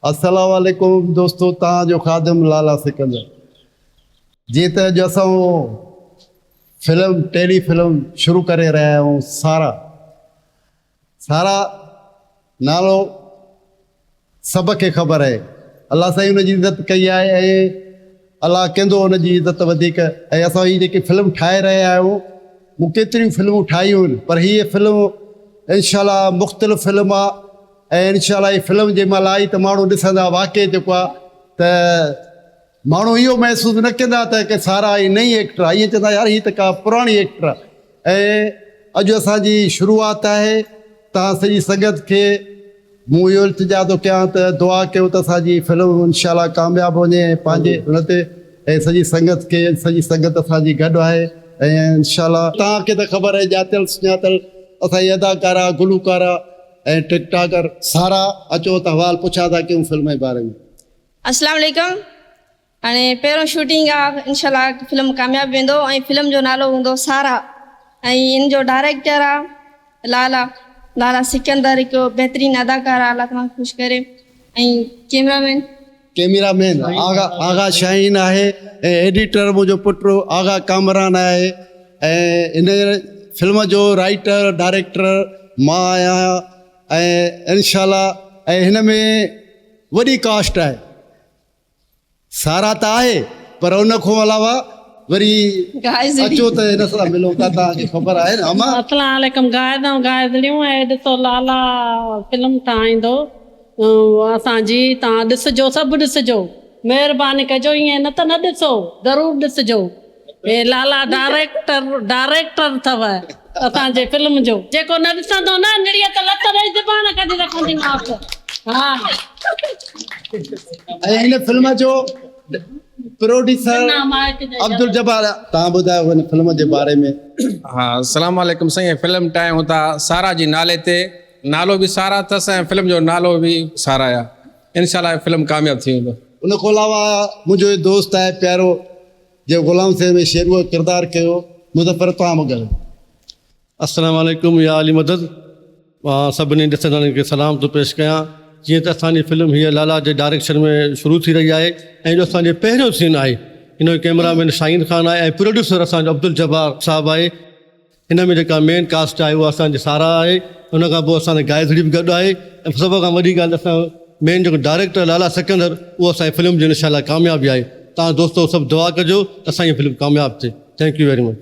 अस्सलाम वालेकुम दोस्तों, तव्हांजो ख़ादिम लाला सिकंदर। जी त अॼु असां फिल्म टेली फिल्म शुरू करे रहिया आहियूं। सारा नालो सभ खे ख़बर आहे। अलाह साईं हुनजी इज़त कई आहे ऐं अलाह कंदो हुनजी इज़त वधीक। ऐं असां हीअ जेकी फिल्म ठाहे रहिया आहियूं, मूं केतिरियूं फिल्मूं ठाहियूं आहिनि, पर हीअ फिल्म इंशाअल्लाह मुख़्तलिफ़ फिल्म आहे। ऐं इंशाअल्लाह हीअ फिल्म जंहिं महिल आई त माण्हू ॾिसंदा, वाक़ई जेको आहे त माण्हू इहो महसूसु न कंदा त की सारा ही नई एक्टर आहे, ईअं चवंदा यार हीअ त का पुराणी एक्टर आहे। ऐं अॼु असांजी शुरूआत आहे। तव्हां सॼी संगत खे मूं इहो इल्तिजा थो कयां त दुआ कयो त असांजी फिल्म इंशाअल्लाह कामयाबु वञे पंहिंजे हुन ते। ऐं सॼी संगत असांजी गॾु आहे। ऐं इंशाअल्लाह तव्हांखे त ख़बर आहे, ॼातल सुञातल असांजी अदाकारा, गुलूकारा ऐं टिकटॉकर सारा। अचो त हवाल पुछा था कयूं फिल्म जे बारे में। अस्सलाम वालेकुम। हाणे पहिरों शूटिंग आहे, इंशाअल्लाह फिल्म कामयाबु वेंदो। ऐं फिल्म जो नालो हूंदो सारा। ऐं इन जो डायरेक्टर आहे लाला सिकंदर, हिकु बहितरीनु अदाकार आहे, अल्लाह तव्हांखे ख़ुशि करे। ऐं कैमरामैन आगा शाहीन आहे। ऐं एडिटर मुंहिंजो पुटु आगा कामरान आहे। ऐं इन फिल्म जो राइटर डायरेक्टर मां आहियां। ऐं इंशाअल्लाह ऐं हिन में वॾी कास्ट आहे। सारा त आहे, पर उन खां अलावा वरी अचो त हिन सां मिलो था, तव्हांखे ख़बर आहे न। अमा अस्सलाम वालेकुम। गाइदड़ियूं ऐं ॾिसो लाला फिल्म ठाहींदो असांजी, तव्हां ॾिसिजो, सभु ॾिसिजो, महिरबानी कजो। ईअं न त न ॾिसो, ज़रूरु ॾिसिजो। हे लाला डायरेक्टर अथव असांजे फिल्म जो। जेको न ॾिसंदो न निड़ीअ त लत ॾेई ज़बान कढी रखंदीमांसि। हा, ऐं हिन फिल्म जो प्रोड्यूसर अब्दुल जब्बार। तव्हां ॿुधायो हिन फिल्म जे बारे में। हाँ, अस्सलाम वालेकुम साईं। फिल्म ठाहियूं था सारा जी नाले ते। नालो बि सारा अथसि ऐं फिल्म जो नालो बि सारा आहे। इंशाअल्लाह फिल्म कामयाबु थी वेंदो। उन खां अलावा मुंहिंजो दोस्त आहे प्यारो, जो ग़ुलाम साहिब में शेरूअ किरदारु कयो, मुज़फ़र तव्हां मुग़ल। अस्सलाम वालेकुम या अली मदद। मां सभिनी ॾिसंदड़नि खे सलाम थो पेश कयां। जीअं त असांजी फिल्म हीअ लाला जे डायरेक्शन में शुरू थी रही आहे ऐं जो असांजो पहिरियों सीन आहे, हिन जो कैमरामैन शाहीन खान आहे ऐं प्रोड्यूसर असांजो अब्दुल जब्बार साहबु आहे। हिन में जेका मेन कास्ट आहे उहा असांजी सारा आहे। उन खां पोइ असांजी गायत्री बि गॾु आहे। ऐं सभ खां वॾी ॻाल्हि, असां मेन जेको डायरेक्टर लाला सिकंदर, उहो असांजी फिल्म जो इंशाअल्लाह कामयाबी आहे। तव्हां दोस्तो सभु दुआ कजो त असांजी फिल्म कामयाबु थिए। Thank U very much.